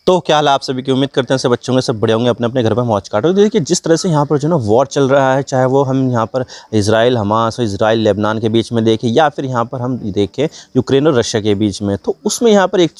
तो क्या हाल है आप सभी की। उम्मीद करते हैं सब बच्चों के सब बड़े होंगे, अपने अपने घर पर मौज काटो। देखिए जिस तरह से यहाँ पर जो है ना वॉर चल रहा है, चाहे वो हम यहाँ पर इजराइल हमास और इजराइल लेबनान के बीच में देखें, या फिर यहाँ पर हम देखें यूक्रेन और रशिया के बीच में, तो उसमें यहाँ पर एक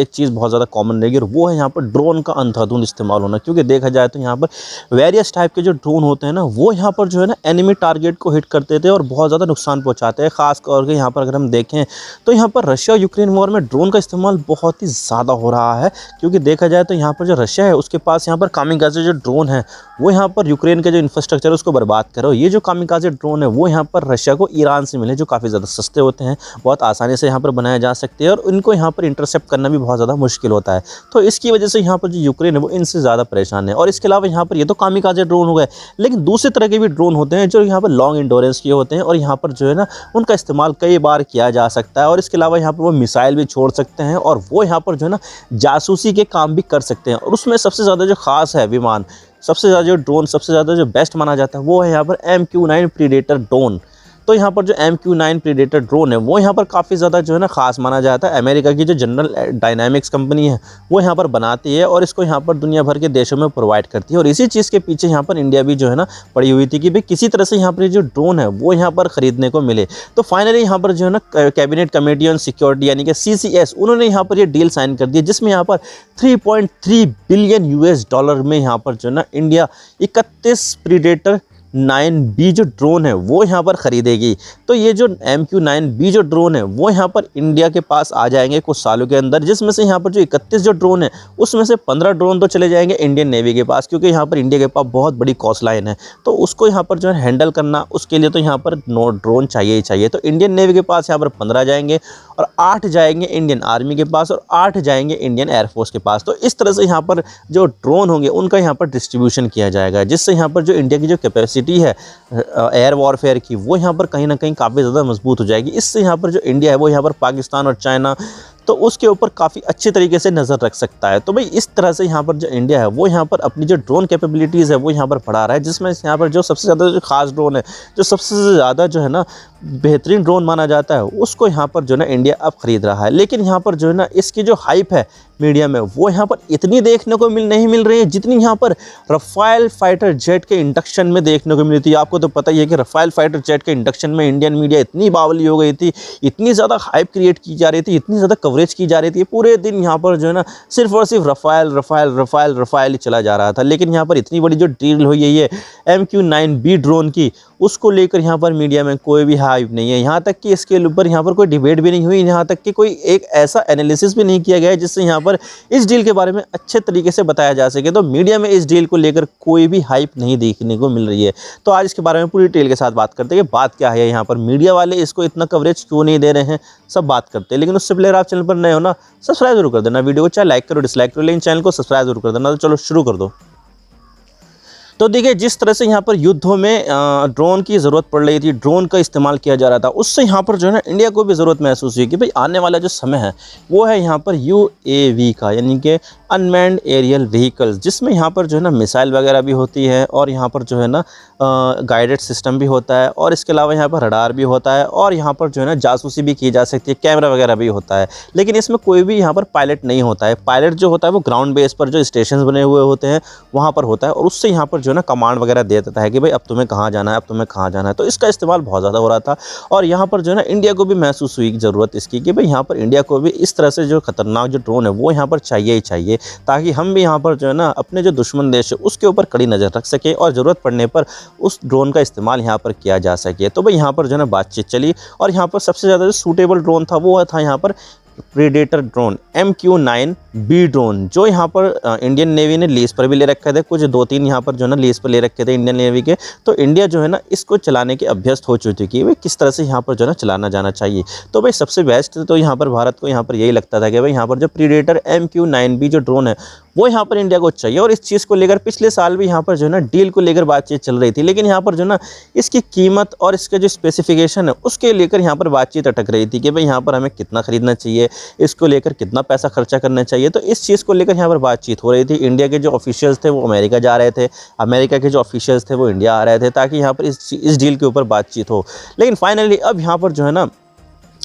चीज़ बहुत ज़्यादा कॉमन रहेगी, और वो है यहाँ पर ड्रोन का अंधाधुंध इस्तेमाल होना। क्योंकि देखा जाए तो यहाँ पर वेरियस टाइप के जो ड्रोन होते हैं ना, वो यहाँ पर जो है ना एनिमी टारगेट को हिट करते थे और बहुत ज़्यादा नुकसान पहुँचाते हैं। खास करके यहाँ पर अगर हम देखें तो यहाँ पर रशिया और यूक्रेन वॉर में ड्रोन का इस्तेमाल बहुत ही ज़्यादा हो रहा है। क्योंकि देखा जाए तो यहाँ पर जो रशिया है उसके पास यहाँ पर कामिकाज़े जो ड्रोन है वो यहाँ पर यूक्रेन के जो इंफ्रास्ट्रक्चर है उसको बर्बाद करो। ये जो कामिकाज़े ड्रोन है वो यहाँ पर रशिया को ईरान से मिले, जो काफ़ी ज़्यादा सस्ते होते हैं, बहुत आसानी से यहाँ पर बनाया जा सकते हैं, और इनको यहाँ पर इंटरसेप्ट करना भी बहुत ज़्यादा मुश्किल होता है। तो इसकी वजह से यहाँ पर जो यूक्रेन है वो इनसे ज़्यादा परेशान है। और इसके अलावा यहाँ पर ये तो कामिकाज़े ड्रोन हो गए, लेकिन दूसरे तरह के भी ड्रोन होते हैं जो यहाँ पर लॉन्ग इंडोरेंस के होते हैं, और यहाँ पर जो है ना उनका इस्तेमाल कई बार किया जा सकता है। और इसके अलावा यहाँ पर वो मिसाइल भी छोड़ सकते हैं, और वो यहाँ पर जो है ना जासूसी के काम भी कर सकते हैं। और उसमें सबसे ज़्यादा जो खास है विमान, सबसे ज़्यादा जो ड्रोन, सबसे ज़्यादा जो बेस्ट माना जाता है वो है यहाँ पर MQ-9 प्रीडेटर ड्रोन। तो यहाँ पर जो MQ-9 प्रीडेटर ड्रोन है वो यहाँ पर काफ़ी ज़्यादा जो है ना खास माना जाता है। अमेरिका की जो जनरल डायनामिक्स कंपनी है वो यहाँ पर बनाती है, और इसको यहाँ पर दुनिया भर के देशों में प्रोवाइड करती है। और इसी चीज़ के पीछे यहाँ पर इंडिया भी जो है ना पड़ी हुई थी कि भाई किसी तरह से यहाँ पर जो ड्रोन है वो यहाँ पर ख़रीदने को मिले। तो फाइनली यहाँ पर जो है ना कैबिनेट कमेटी ऑन सिक्योरिटी यानी कि CCS, उन्होंने यहाँ पर ये डील साइन कर दी, जिसमें यहाँ पर 3.3 बिलियन US डॉलर में यहाँ पर जो है ना इंडिया 31 प्रीडेटर 9B जो ड्रोन है वो यहाँ पर ख़रीदेगी। तो ये जो MQ-9B जो ड्रोन है वो यहाँ पर इंडिया के पास आ जाएंगे कुछ सालों के अंदर, जिसमें से यहाँ पर जो 31 जो ड्रोन है उसमें से 15 ड्रोन तो चले जाएंगे इंडियन नेवी के पास, क्योंकि यहाँ पर इंडिया के पास बहुत बड़ी कॉस्ट लाइन है। तो उसको यहाँ पर जो है हैंडल करना, उसके लिए तो यहाँ पर ड्रोन चाहिए ही चाहिए। तो इंडियन नेवी के पास यहाँ पर 15 जाएंगे, और 8 जाएंगे इंडियन आर्मी के पास, और 8 जाएंगे इंडियन एयरफोर्स के पास। तो इस तरह से यहाँ पर जो ड्रोन होंगे उनका यहाँ पर डिस्ट्रीब्यूशन किया जाएगा, जिससे यहाँ पर जो इंडिया की जो कैपेसिटी है एयर वॉरफेयर की वो यहाँ पर कहीं ना कहीं काफ़ी ज़्यादा मजबूत हो जाएगी। इससे यहाँ पर जो इंडिया है वो यहाँ पर पाकिस्तान और चाइना तो उसके ऊपर काफ़ी अच्छे तरीके से नज़र रख सकता है। तो भाई इस तरह से यहाँ पर जो इंडिया है वो यहाँ पर अपनी जो ड्रोन कैपेबिलिटीज़ है वो यहाँ पर बढ़ा रहा है, जिसमें यहाँ पर जो सबसे ज़्यादा जो खास ड्रोन है, जो सबसे ज़्यादा जो है ना बेहतरीन ड्रोन माना जाता है, उसको यहाँ पर जो है ना इंडिया अब ख़रीद रहा है। लेकिन यहाँ पर जो है ना इसकी जो हाइप है मीडिया में वो यहाँ पर इतनी देखने को नहीं मिल रही है जितनी यहाँ पर रफ़ाल फाइटर जेट के इंडक्शन में देखने को मिली थी। आपको तो पता ही है कि रफ़ाल फाइटर जेट के इंडक्शन में इंडियन मीडिया इतनी बावली हो गई थी, इतनी ज़्यादा हाइप क्रिएट की जा रही थी, इतनी ज़्यादा कवरेज की जा रही थी, पूरे दिन यहाँ पर जो है ना सिर्फ और सिर्फ रफ़ाल रफ़ाल रफ़ाल रफ़ाल ही चला जा रहा था। लेकिन यहाँ पर इतनी बड़ी जो डील हुई है ये MQ-9B ड्रोन की, उसको लेकर यहाँ पर मीडिया में कोई भी हाइप नहीं है। यहाँ तक कि इसके ऊपर यहाँ पर कोई डिबेट भी नहीं हुई, यहाँ तक कि कोई एक ऐसा एनालिसिस भी नहीं किया गया है जिससे यहाँ पर इस डील के बारे में अच्छे तरीके से बताया जा सके। तो मीडिया में इस डील को लेकर कोई भी हाइप नहीं देखने को मिल रही है। तो आज इसके बारे में पूरी डिटेल के साथ बात करते हैं कि बात क्या है, यहाँ पर मीडिया वाले इसको इतना कवरेज क्यों नहीं दे रहे हैं, सब बात करते हैं। लेकिन उससे पहले आप चैनल पर नए हो ना, सब्सक्राइब जरूर कर देना, वीडियो को चाहे लाइक करो डिसलाइक करो, लेकिन चैनल को सब्सक्राइब जरूर कर देना। तो चलो शुरू कर दो। तो देखिए जिस तरह से यहाँ पर युद्धों में ड्रोन की ज़रूरत पड़ रही थी, ड्रोन का इस्तेमाल किया जा रहा था, उससे यहाँ पर जो है ना इंडिया को भी ज़रूरत महसूस हुई कि भाई आने वाला जो समय है वो है यहाँ पर UAV का, यानी कि अनमैन्ड एरियल व्हीकल्स, जिसमें यहाँ पर जो है ना मिसाइल वगैरह भी होती है, और यहाँ पर जो है ना गाइडेड सिस्टम भी होता है, और इसके अलावा यहाँ पर रडार भी होता है, और यहाँ पर जो है ना जासूसी भी की जा सकती है, कैमरा वगैरह भी होता है। लेकिन इसमें कोई भी यहाँ पर पायलट नहीं होता है। पायलट जो होता है वो ग्राउंड बेस पर जो स्टेशन बने हुए होते हैं वहाँ पर होता है, और उससे यहाँ पर जो है ना कमांड वगैरह दे देता है कि भाई अब तुम्हें कहाँ जाना है, अब तुम्हें कहाँ जाना है। तो इसका इस्तेमाल बहुत ज़्यादा हो रहा था, और यहाँ पर जो है ना इंडिया को भी महसूस हुई ज़रूरत इसकी कि भाई यहाँ पर इंडिया को भी इस तरह से जो खतरनाक जो ड्रोन है वो यहाँ पर चाहिए ही चाहिए, ताकि हम भी यहाँ पर जो है ना अपने जो दुश्मन देश है उसके ऊपर कड़ी नज़र रख सके, और ज़रूरत पड़ने पर उस ड्रोन का इस्तेमाल यहाँ पर किया जा सके। तो भाई यहाँ पर जो है ना बातचीत चली, और यहाँ पर सबसे ज़्यादा जो सूटेबल ड्रोन था वो था यहाँ पर प्रीडेटर ड्रोन MQ-9B ड्रोन, जो यहाँ पर इंडियन नेवी ने लीज पर भी ले रखे थे, कुछ 2-3 यहाँ पर जो है ना लीज पर ले रखे थे इंडियन नेवी के। तो इंडिया जो है ना इसको चलाने के अभ्यस्त हो चुकी है भाई किस तरह से यहाँ पर जो है ना चलाना जाना चाहिए। तो भाई सबसे बेस्ट तो यहाँ पर भारत को यहाँ पर यही लगता था कि भाई यहाँ पर जो प्रीडेटर MQ-9B जो ड्रोन है वो यहाँ पर इंडिया को चाहिए, और इस चीज़ को लेकर पिछले साल भी यहाँ पर जो है ना डील को लेकर बातचीत चल रही थी। लेकिन यहाँ पर जो है ना इसकी कीमत और इसका जो स्पेसिफिकेशन है उसके लेकर यहाँ पर बातचीत अटक रही थी कि भाई यहाँ पर हमें कितना खरीदना चाहिए, इसको लेकर कितना पैसा खर्चा करना चाहिए। तो इस चीज़ को लेकर यहाँ पर बातचीत हो रही थी। इंडिया के जो ऑफिशियल्स थे वो अमेरिका जा रहे थे, अमेरिका के जो ऑफिशियल्स थे वो इंडिया आ रहे थे, ताकि यहाँ पर इस डील के ऊपर बातचीत हो। लेकिन फाइनली अब यहाँ पर जो है ना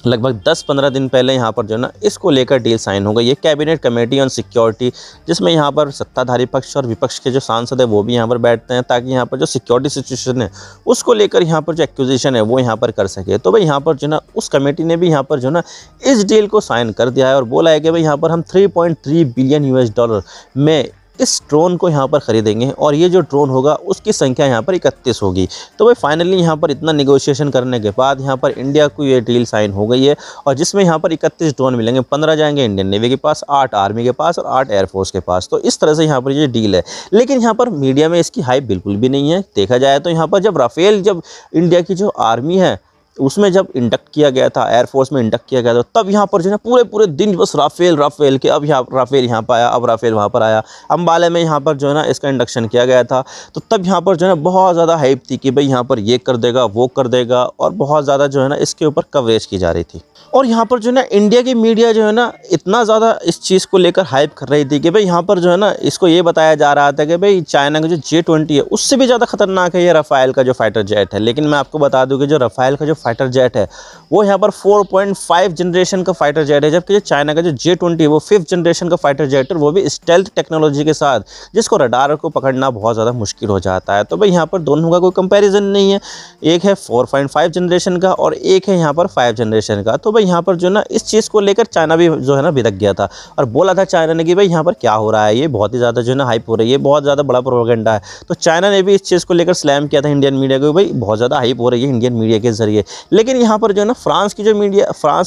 लगभग 10-15 दिन पहले यहाँ पर जो है ना इसको लेकर डील साइन हो गई। ये कैबिनेट कमेटी ऑन सिक्योरिटी, जिसमें यहाँ पर सत्ताधारी पक्ष और विपक्ष के जो सांसद है वो भी यहाँ पर बैठते हैं, ताकि यहाँ पर जो सिक्योरिटी सिचुएशन है उसको लेकर यहाँ पर जो एक्विजिशन है वो यहाँ पर कर सके। तो भाई यहाँ पर जो ना उस कमेटी ने भी यहाँ पर जो ना इस डील को साइन कर दिया है और बोला है कि भाई यहाँ पर हम 3.3 बिलियन US$ में इस ड्रोन को यहाँ पर ख़रीदेंगे और ये जो ड्रोन होगा उसकी संख्या यहाँ पर 31 होगी। तो भाई फाइनली यहाँ पर इतना नेगोशिएशन करने के बाद यहाँ पर इंडिया को ये डील साइन हो गई है और जिसमें यहाँ पर 31 ड्रोन मिलेंगे। 15 जाएंगे इंडियन नेवी के पास, 8 आर्मी के पास और 8 एयरफोर्स के पास। तो इस तरह से यहाँ पर ये डील है। लेकिन यहाँ पर मीडिया में इसकी हाइप बिल्कुल भी नहीं है। देखा जाए तो यहाँ पर जब राफेल, जब इंडिया की जो आर्मी है उसमें जब इंडक्ट किया गया था, एयरफोर्स में इंडक्ट किया गया था, तब यहाँ पर जो है पूरे दिन बस राफेल के, अब यहाँ राफेल यहाँ पर आया, अब राफेल वहाँ पर आया। अम्बाले में यहाँ पर जो है ना इसका इंडक्शन किया गया था, तो तब यहाँ पर जो है ना बहुत ज़्यादा हाइप थी कि भाई यहाँ पर ये कर देगा, वो कर देगा, और बहुत ज़्यादा जो है ना इसके ऊपर कवरेज की जा रही थी। और यहाँ पर जो है ना इंडिया की मीडिया जो है ना इतना ज़्यादा इस चीज़ को लेकर हाइप कर रही थी कि भाई यहाँ पर जो है ना इसको ये बताया जा रहा था कि भाई चाइना का जो J-20 है उससे भी ज़्यादा खतरनाक है ये राफेल का जो फाइटर जेट है। लेकिन मैं आपको बता दूं कि जो राफेल का जो फाइटर जेट है वो यहाँ पर 4.5 जनरेशन का फाइटर जेट है, जबकि जो चाइना का जो J-20 है वो 5th जनरेशन का फाइटर जेट है, वो भी स्टेल्थ टेक्नोलॉजी के साथ, जिसको रडार को पकड़ना बहुत ज़्यादा मुश्किल हो जाता है। तो भाई यहाँ पर दोनों का कोई कंपैरिजन नहीं है, एक है 4.5 जनरेशन का और एक है यहाँ पर 5 जनरेशन का। तो भाई यहाँ पर जो ना इस चीज़ को लेकर चाइना भी जो है ना बिदक गया था और बोला था चाइना ने कि भाई यहाँ पर क्या हो रहा है, ये बहुत ही ज़्यादा जो है ना हाइप हो रही है, बहुत ज़्यादा बड़ा प्रोपेगेंडा है। तो चाइना ने भी इस चीज़ को लेकर स्लैम किया था इंडियन मीडिया को, भाई बहुत ज़्यादा हाइप हो रही है इंडियन मीडिया के जरिए। लेकिन यहाँ पर जो है ना फ्रांस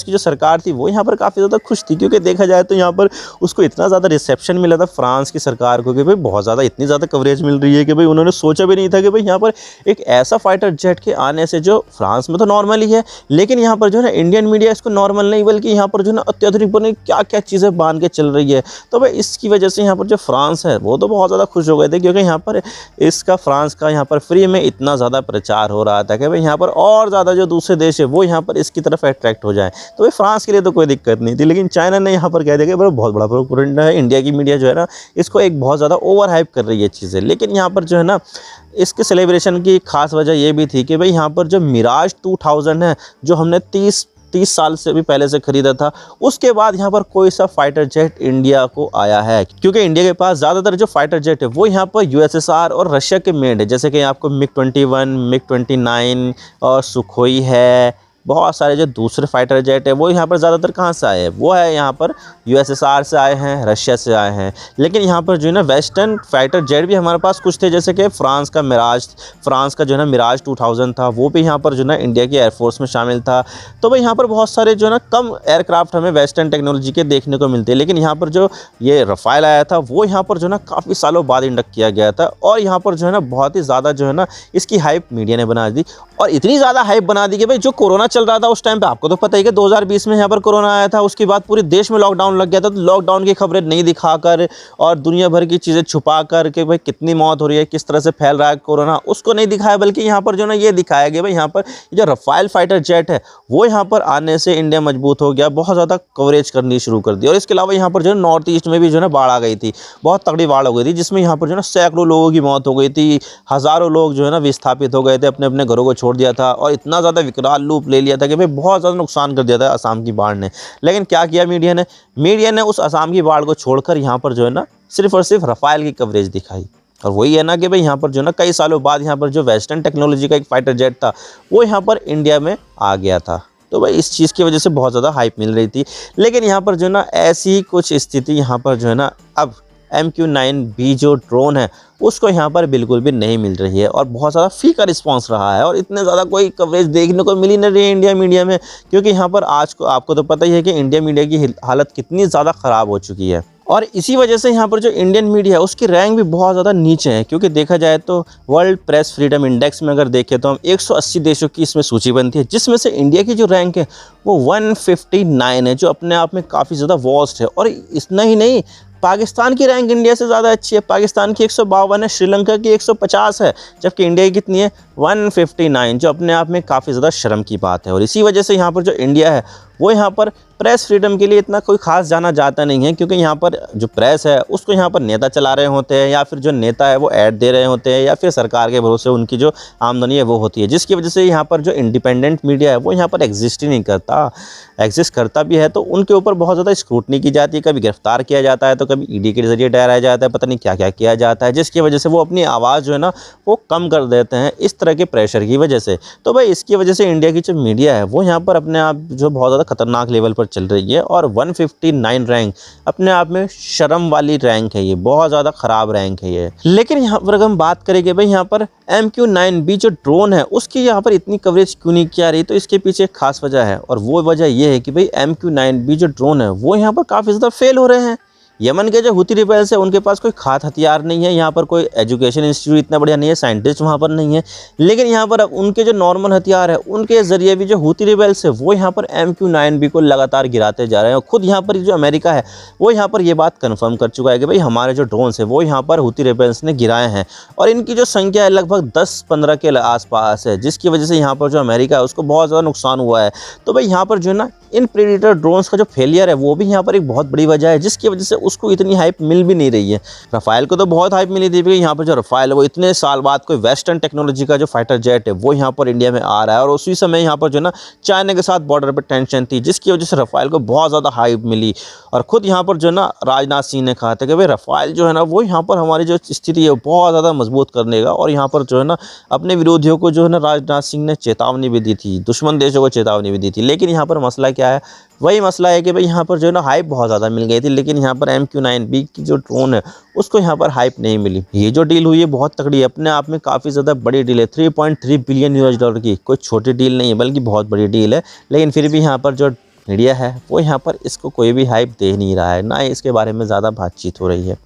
की जो सरकार थी वो यहाँ पर काफ़ी ज़्यादा खुश थी, क्योंकि देखा जाए तो यहाँ पर उसको इतना ज़्यादा रिसेप्शन मिला था फ्रांस की सरकार को कि भाई बहुत ज़्यादा इतनी ज़्यादा कवरेज मिल रही है कि भाई उन्होंने सोचा भी नहीं था कि भाई यहाँ पर एक ऐसा फाइटर जेट के आने से, जो फ्रांस में तो नॉर्मल ही है, लेकिन यहाँ पर जो है ना इंडियन मीडिया इसको नॉर्मल नहीं बल्कि यहाँ पर जो है ना अत्याधुनिक बने क्या क्या चीज़ें बांध के चल रही है। तो भाई इसकी वजह से यहाँ पर जो फ्रांस है वो तो बहुत ज़्यादा खुश हो गए थे, क्योंकि यहाँ पर इसका फ्रांस का यहाँ पर फ्री में इतना ज़्यादा प्रचार हो रहा था कि भाई यहाँ पर और ज़्यादा जो दूसरे देश है वो यहाँ पर इसकी तरफ अट्रैक्ट हो जाए। तो भाई फ्रांस के लिए तो कोई दिक्कत नहीं थी, लेकिन चाइना ने यहाँ पर कह दिया कि भाई बहुत बड़ा प्रोपेगेंडा है। इंडिया की मीडिया जो है ना इसको एक बहुत ज़्यादा ओवर हाइप कर रही है चीज़ें। लेकिन यहाँ पर जो है ना इसके सेलिब्रेशन की खास वजह ये भी थी कि भाई यहाँ पर जो मिराज 2000 है, जो हमने 30 साल से भी पहले से खरीदा था, उसके बाद यहाँ पर कोई सा फाइटर जेट इंडिया को आया है, क्योंकि इंडिया के पास ज़्यादातर जो फाइटर जेट है वो यहाँ पर USSR और रशिया के मेड है। जैसे कि आपको MiG-21, MiG-29 और सुखोई है, बहुत सारे जो दूसरे फाइटर जेट है वो यहाँ पर ज़्यादातर कहाँ से आए हैं, वो है यहाँ पर USSR से आए हैं, रशिया से आए हैं। लेकिन यहाँ पर जो है ना वेस्टर्न फाइटर जेट भी हमारे पास कुछ थे, जैसे कि फ्रांस का जो है ना मिराज 2000 था, वो भी यहाँ पर जो है ना इंडिया की एयरफोर्स में शामिल था। तो भाई यहाँ पर बहुत सारे जो है ना कम एयरक्राफ्ट हमें वेस्टर्न टेक्नोलॉजी के देखने को मिलते हैं। लेकिन यहाँ पर जो ये राफेल आया था वो यहाँ पर जो है ना काफ़ी सालों बाद इंडक्ट किया गया था, और यहाँ पर जो है ना बहुत ही ज़्यादा जो है ना इसकी हाइप मीडिया ने बना दी, और इतनी ज़्यादा हाइप बना दी कि भाई जो कोरोना चल रहा था उस टाइम पे, आपको तो पता ही कि 2020 में यहाँ पर कोरोना आया था, उसके बाद पूरे देश में लॉकडाउन लग गया था। तो लॉकडाउन की खबरें नहीं दिखाकर और दुनिया भर की चीज़ें छुपा कर कि भाई कितनी मौत हो रही है, किस तरह से फैल रहा है कोरोना, उसको नहीं दिखाया, बल्कि यहाँ पर जो ना ये दिखाया गया भाई यहाँ पर जो राफेल फाइटर जेट है वो यहाँ पर आने से इंडिया मजबूत हो गया, बहुत ज़्यादा कवरेज करनी शुरू कर दी। और इसके अलावा यहाँ पर जो है नॉर्थ ईस्ट में भी जो है ना बाढ़ आ गई थी, बहुत तगड़ी बाढ़ हो गई थी, जिसमें यहाँ पर जो है ना सैकड़ों लोगों की मौत हो गई थी, हज़ारों लोग जो है ना विस्थापित हो गए थे, अपने अपने घरों को छोड़ दिया था, और इतना ज़्यादा विकराल रूप ले लिया था कि भाई बहुत ज़्यादा नुकसान कर दिया था असम की बाढ़ ने। लेकिन क्या किया मीडिया ने उस असम की बाढ़ को छोड़कर यहाँ पर जो है ना सिर्फ और सिर्फ राफेल की कवरेज दिखाई। और वही है ना कि भाई यहाँ पर जो है ना कई सालों बाद यहाँ पर जो वेस्टर्न टेक्नोलॉजी का एक फाइटर जेट था वो यहाँ पर इंडिया में आ गया था। तो भाई इस चीज़ की वजह से बहुत ज़्यादा हाइप मिल रही थी। लेकिन यहाँ पर जो है ना ऐसी ही कुछ स्थिति यहाँ पर जो है ना अब MQ-9B जो ड्रोन है उसको यहाँ पर बिल्कुल भी नहीं मिल रही है, और बहुत ज़्यादा फीका रिस्पांस रहा है, और इतने ज़्यादा कोई कवरेज देखने को मिली नहीं रही है इंडिया मीडिया में, क्योंकि यहाँ पर आज को आपको तो पता ही है कि इंडिया मीडिया की हालत कितनी ज़्यादा ख़राब हो चुकी है। और इसी वजह से यहाँ पर जो इंडियन मीडिया है उसकी रैंक भी बहुत ज़्यादा नीचे है, क्योंकि देखा जाए तो वर्ल्ड प्रेस फ्रीडम इंडेक्स में अगर देखें तो हम 180 देशों की इसमें सूची बनती है, जिसमें से इंडिया की जो रैंक है वो 159 है, जो अपने आप में काफ़ी ज़्यादा वर्स्ट है। और इतना ही नहीं, पाकिस्तान की रैंक इंडिया से ज़्यादा अच्छी है, पाकिस्तान की 152 है, श्रीलंका की 150 है, जबकि इंडिया की कितनी है 159, जो अपने आप में काफ़ी ज़्यादा शर्म की बात है। और इसी वजह से यहाँ पर जो इंडिया है वो यहाँ पर प्रेस फ्रीडम के लिए इतना कोई खास जाना जाता नहीं है, क्योंकि यहाँ पर जो प्रेस है उसको यहाँ पर नेता चला रहे होते हैं, या फिर जो नेता है वो ऐड दे रहे होते हैं, या फिर सरकार के भरोसे उनकी जो आमदनी है वो होती है, जिसकी वजह से यहाँ पर जो इंडिपेंडेंट मीडिया है वो यहाँ पर एग्जिस्ट ही नहीं करता। एग्जिस्ट करता भी है तो उनके ऊपर बहुत ज़्यादा स्क्रूटनी की जाती है, कभी गिरफ्तार किया जाता है तो कभी ईडी के जरिए डराया जाता है, पता नहीं क्या क्या किया जाता है, जिसकी वजह से वो अपनी आवाज़ जो है ना वो कम कर देते हैं इस तरह के प्रेशर की वजह से। तो भाई इसकी वजह से इंडिया की जो मीडिया है वो यहाँ पर अपने आप जो बहुत ज़्यादा खतरनाक लेवल पर चल रही है, और 159 रैंक अपने आप में शर्म वाली रैंक है, ये बहुत ज़्यादा ख़राब रैंक है ये। लेकिन यहाँ पर अगर हम बात करेंगे भाई यहाँ पर MQ-9B जो ड्रोन है उसकी यहाँ पर इतनी कवरेज क्यों नहीं किया रही, तो इसके पीछे एक खास वजह है, और वो वजह ये है कि भाई MQ-9B जो ड्रोन है वो यहाँ पर काफ़ी ज़्यादा फेल हो रहे हैं। यमन के जो हुती रिबेल्स है उनके पास कोई खास हथियार नहीं है, यहाँ पर कोई एजुकेशन इंस्टीट्यूट इतना बढ़िया नहीं है, साइंटिस्ट वहाँ पर नहीं है, लेकिन यहाँ पर उनके जो नॉर्मल हथियार है उनके ज़रिए भी जो हुती रिबेल्स है वो यहाँ पर MQ-9B को लगातार गिराते जा रहे हैं। खुद यहाँ पर जो अमेरिका है वो यहाँ पर ये बात कन्फर्म कर चुका है कि भाई हमारे जो ड्रोन्स है वो यहाँ पर हुती रिबेल्स ने गिराए हैं, और इनकी जो संख्या है लगभग 10-15 के आसपास है, जिसकी वजह से यहाँ पर जो अमेरिका है उसको बहुत ज़्यादा नुकसान हुआ है। तो भाई यहाँ पर जो है ना इन प्रेडेटर ड्रोन्स का जो फेलियर है वो भी यहाँ पर एक बहुत बड़ी वजह है, जिसकी वजह से उसको इतनी हाइप मिल भी नहीं रही है। रफ़ाल को तो बहुत हाइप मिली थी, यहाँ पर जो रफ़ाल है वो इतने साल बाद कोई वेस्टर्न टेक्नोलॉजी का जो फाइटर जेट है वो यहाँ पर इंडिया में आ रहा है, और उसी समय यहाँ पर जो ना चाइना के साथ बॉर्डर पर टेंशन थी, जिसकी वजह से रफ़ाल को बहुत ज़्यादा हाइप मिली। और ख़ुद यहाँ पर जो ना राजनाथ सिंह ने कहा था कि भाई रफ़ाल जो है ना वो यहाँ पर हमारी जो स्थिति है बहुत ज़्यादा मजबूत करने का, और यहाँ पर जो है ना अपने विरोधियों को जो है ना राजनाथ सिंह ने चेतावनी भी दी थी, दुश्मन देशों को चेतावनी भी दी थी। लेकिन यहाँ पर मसला क्या है, वही मसला है कि भाई यहाँ पर जो है ना हाइप बहुत ज़्यादा मिल गई थी, लेकिन यहाँ पर MQ-9B की जो ड्रोन है उसको यहाँ पर हाइप नहीं मिली। ये जो डील हुई है बहुत तगड़ी है, अपने आप में काफ़ी ज़्यादा बड़ी डील है, 3.3 बिलियन US डॉलर की, कोई छोटी डील नहीं है बल्कि बहुत बड़ी डील है। लेकिन फिर भी यहाँ पर जो मीडिया है वो यहाँ पर इसको कोई भी हाइप दे नहीं रहा है, ना ही इसके बारे में ज़्यादा बातचीत हो रही है,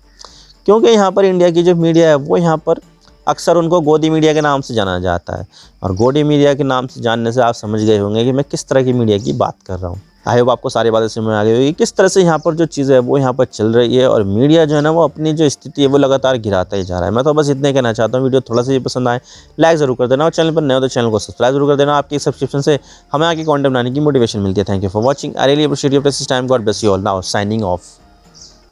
क्योंकि यहाँ पर इंडिया की जो मीडिया है वो यहाँ पर अक्सर उनको गोदी मीडिया के नाम से जाना जाता है, और गोदी मीडिया के नाम से जानने से आप समझ गए होंगे कि मैं किस तरह की मीडिया की बात कर रहा हूँ। आई होप आपको सारी बातें समझ आ गई होगी किस तरह से यहाँ पर जो चीज़ है वो यहाँ पर चल रही है, और मीडिया जो है ना वो अपनी जो स्थिति है वो लगातार गिराता ही जा रहा है। मैं तो बस इतने कहना चाहता हूँ, वीडियो थोड़ा सा ही पसंद आए लाइक ज़रूर कर देना, और चैनल पर नए हो तो चैनल को सब्सक्राइब जरूर कर देना। आपकी सब्सक्रिप्शन से हमें आगे कंटेंट बनाने की मोटिवेशन मिलती है। Thank you for watching, I really appreciate your precious time, God bless you all, now signing off.